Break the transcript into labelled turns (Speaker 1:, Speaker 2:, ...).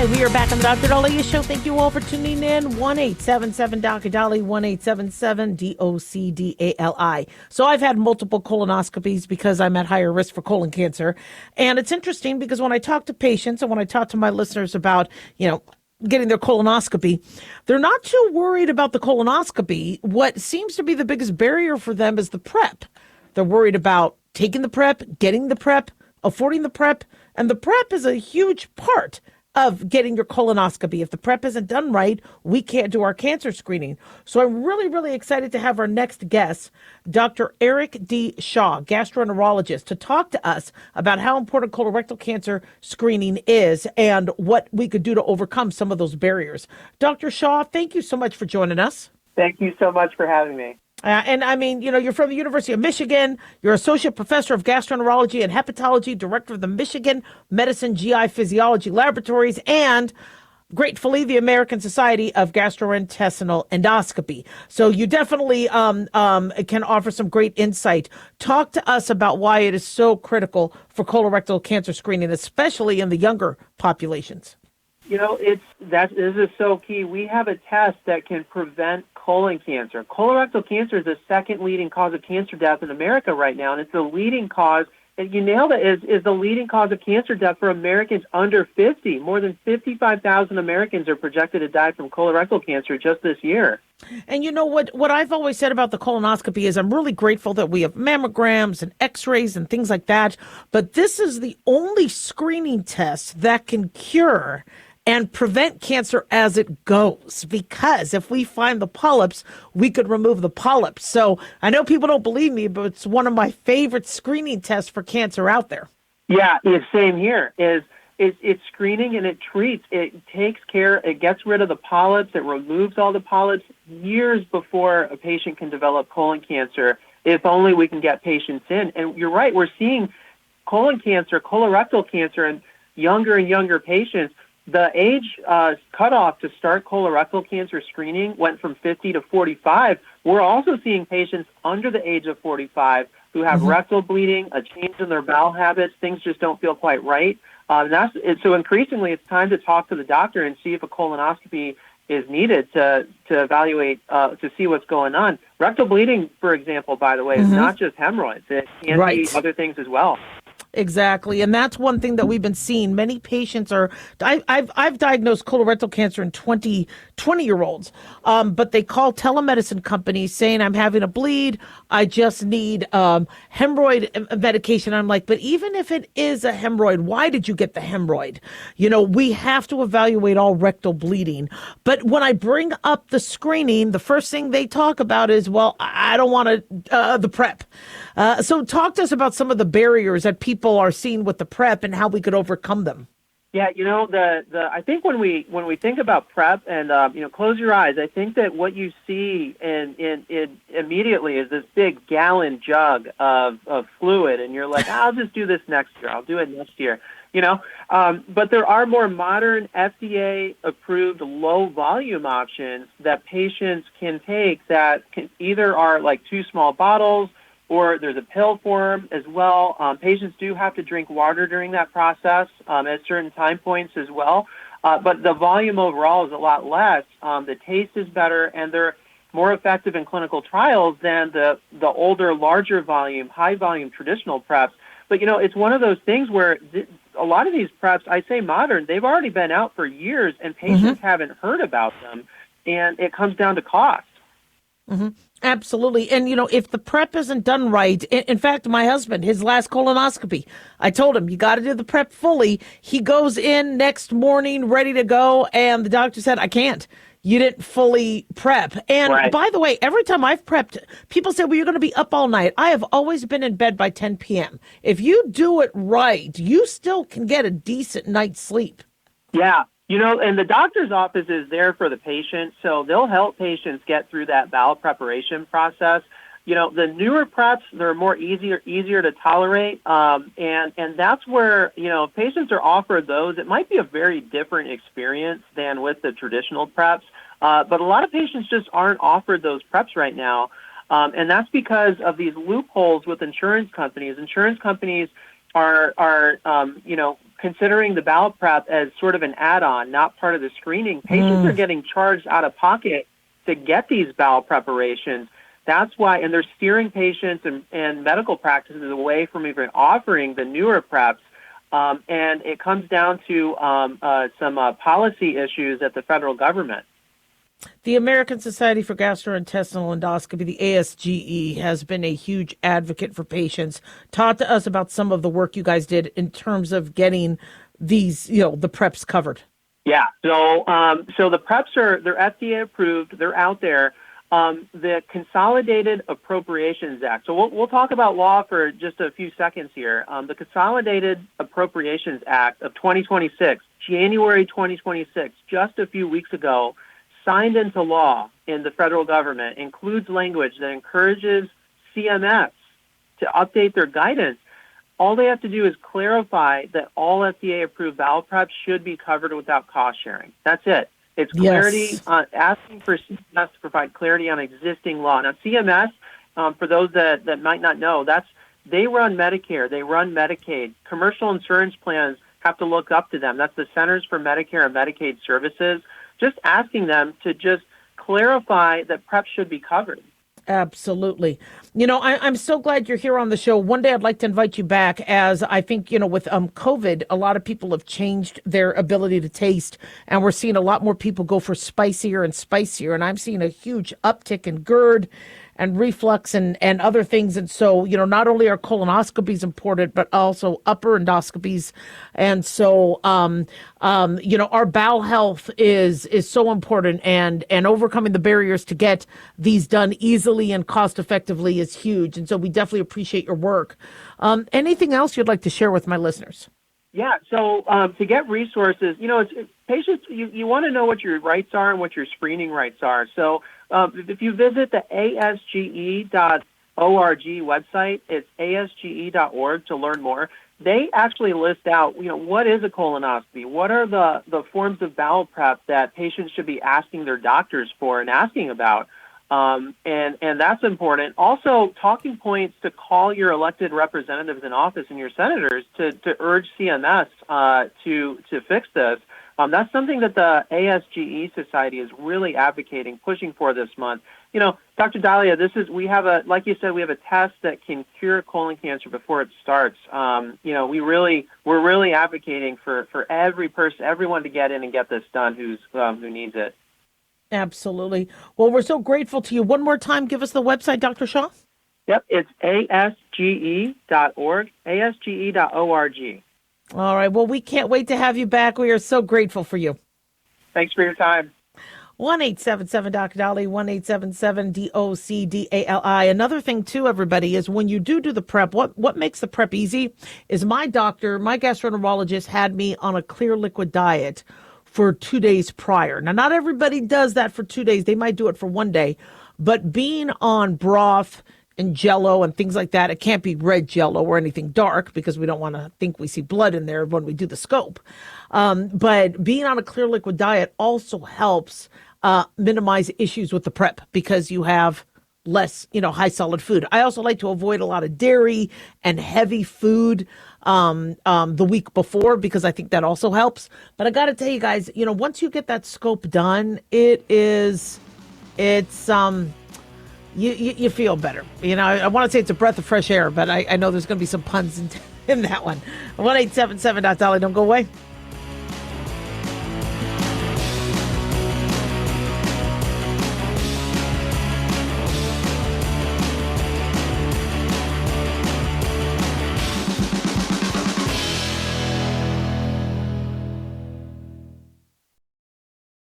Speaker 1: right, we are back on the Dr. Daliah Show. Thank you all for tuning in. 1-877-Dr. Dali, 1-877-DOCDALI. So I've had multiple colonoscopies because I'm at higher risk for colon cancer. And it's interesting because when I talk to patients and when I talk to my listeners about, getting their colonoscopy, they're not too worried about the colonoscopy. What seems to be the biggest barrier for them is the prep. They're worried about taking the prep, getting the prep, affording the prep, and the prep is a huge part of getting your colonoscopy. If the prep isn't done right, we can't do our cancer screening. So I'm really, really excited to have our next guest, Dr. Eric D. Shaw, gastroenterologist, to talk to us about how important colorectal cancer screening is and what we could do to overcome some of those barriers. Dr. Shaw, thank you so much for joining us.
Speaker 2: Thank you so much for having me.
Speaker 1: You're from the University of Michigan. You're Associate Professor of Gastroenterology and Hepatology, Director of the Michigan Medicine GI Physiology Laboratories, and gratefully the American Society of Gastrointestinal Endoscopy. So you definitely can offer some great insight. Talk to us about why it is so critical for colorectal cancer screening, especially in the younger populations.
Speaker 2: This is so key. We have a test that can prevent colon cancer. Colorectal cancer is the second leading cause of cancer death in America right now, and it's the leading cause, and you nailed it, is the leading cause of cancer death for Americans under 50. More than 55,000 Americans are projected to die from colorectal cancer just this year.
Speaker 1: And you know what I've always said about the colonoscopy is I'm really grateful that we have mammograms and x-rays and things like that, but this is the only screening test that can cure and prevent cancer as it goes, because if we find the polyps, we could remove the polyps. So I know people don't believe me, but it's one of my favorite screening tests for cancer out there.
Speaker 2: Yeah, it's same here. It's screening and it treats. It takes care, it gets rid of the polyps, it removes all the polyps years before a patient can develop colon cancer, if only we can get patients in. And you're right, we're seeing colon cancer, colorectal cancer in younger and younger patients. The age cutoff to start colorectal cancer screening went from 50 to 45. We're also seeing patients under the age of 45 who have rectal bleeding, a change in their bowel habits, things just don't feel quite right. So increasingly, it's time to talk to the doctor and see if a colonoscopy is needed to evaluate, to see what's going on. Rectal bleeding, for example, by the way, is not just hemorrhoids. It can be other things as well.
Speaker 1: Exactly. And that's one thing that we've been seeing. Many patients I've diagnosed colorectal cancer in 20-year-olds, but they call telemedicine companies saying, I'm having a bleed. I just need hemorrhoid medication. I'm like, but even if it is a hemorrhoid, why did you get the hemorrhoid? We have to evaluate all rectal bleeding. But when I bring up the screening, the first thing they talk about is, well, I don't want the prep. So talk to us about some of the barriers that people are seeing with the prep and how we could overcome them.
Speaker 2: Yeah, I think when we think about prep and close your eyes, I think that what you see in immediately is this big gallon jug of fluid, and you're like, I'll just do this next year. I'll do it next year. But there are more modern FDA-approved low-volume options that patients can take that can either are like 2 small bottles, or there's a pill form as well. Patients do have to drink water during that process at certain time points as well. But the volume overall is a lot less. The taste is better, and they're more effective in clinical trials than the older, larger volume, high volume traditional preps. But, it's one of those things where a lot of these preps, I say modern, they've already been out for years, and patients haven't heard about them. And it comes down to cost.
Speaker 1: Absolutely. And, if the prep isn't done right, in fact, my husband, his last colonoscopy, I told him, you got to do the prep fully. He goes in next morning ready to go. And the doctor said, I can't. You didn't fully prep. And by the way, every time I've prepped, people say, well, you're going to be up all night. I have always been in bed by 10 p.m. If you do it right, you still can get a decent night's sleep.
Speaker 2: Yeah. And the doctor's office is there for the patient, so they'll help patients get through that bowel preparation process. The newer preps, they're more easier to tolerate, and that's where, if patients are offered those, it might be a very different experience than with the traditional preps, but a lot of patients just aren't offered those preps right now, and that's because of these loopholes with insurance companies. Insurance companies are considering the bowel prep as sort of an add-on, not part of the screening, patients are getting charged out of pocket to get these bowel preparations. That's why, and they're steering patients and medical practices away from even offering the newer preps. And it comes down to some policy issues at the federal government.
Speaker 1: The American Society for Gastrointestinal Endoscopy, the ASGE, has been a huge advocate for patients. Talk to us about some of the work you guys did in terms of getting these, the preps covered.
Speaker 2: Yeah. So the preps they're FDA approved. They're out there. The Consolidated Appropriations Act. So we'll talk about law for just a few seconds here. The Consolidated Appropriations Act of 2026, January 2026, just a few weeks ago, signed into law in the federal government, includes language that encourages CMS to update their guidance. All they have to do is clarify that all FDA-approved bowel preps should be covered without cost sharing. That's it. It's clarity, asking for CMS to provide clarity on existing law. Now, CMS, for those that might not know, they run Medicare, they run Medicaid. Commercial insurance plans have to look up to them. That's the Centers for Medicare and Medicaid Services. Just asking them to just clarify that PrEP should be covered.
Speaker 1: Absolutely. I'm so glad you're here on the show. One day I'd like to invite you back, as I think, with COVID, a lot of people have changed their ability to taste, and we're seeing a lot more people go for spicier and spicier. And I'm seeing a huge uptick in GERD and reflux and other things. And so, not only are colonoscopies important, but also upper endoscopies. And so, our bowel health is so important, and overcoming the barriers to get these done easily and cost effectively is huge. And so we definitely appreciate your work. Anything else you'd like to share with my listeners?
Speaker 2: Yeah. So to get resources, patients, you want to know what your rights are and what your screening rights are. So if you visit the asge.org website, it's asge.org to learn more. They actually list out, what is a colonoscopy? What are the forms of bowel prep that patients should be asking their doctors for and asking about? And that's important. Also, talking points to call your elected representatives in office and your senators to urge CMS to fix this. That's something that the ASGE Society is really advocating, pushing for this month. Dr. Daliah, like you said, we have a test that can cure colon cancer before it starts. We're really advocating for everyone to get in and get this done who needs it.
Speaker 1: Absolutely. Well, we're so grateful to you. One more time, give us the website, Dr. Shaw.
Speaker 2: Yep, it's asge.org, asge.org.
Speaker 1: All right. Well, we can't wait to have you back. We are so grateful for you.
Speaker 2: Thanks for your time.
Speaker 1: 1-877 Dali, 1-877 DOCDALI. Another thing too, everybody, is when you do the prep, what makes the prep easy is my gastroenterologist had me on a clear liquid diet for 2 days prior. Now, not everybody does that for 2 days. They might do it for 1 day, but being on broth and Jello and things like that, it can't be red Jello or anything dark because we don't want to think we see blood in there when we do the scope. But being on a clear liquid diet also helps minimize issues with the prep because you have less, high solid food. I also like to avoid a lot of dairy and heavy food the week before because I think that also helps. But I got to tell you guys, once you get that scope done, you feel better. I want to say it's a breath of fresh air, but I know there's going to be some puns in that one. 1-877 Dali, don't go away.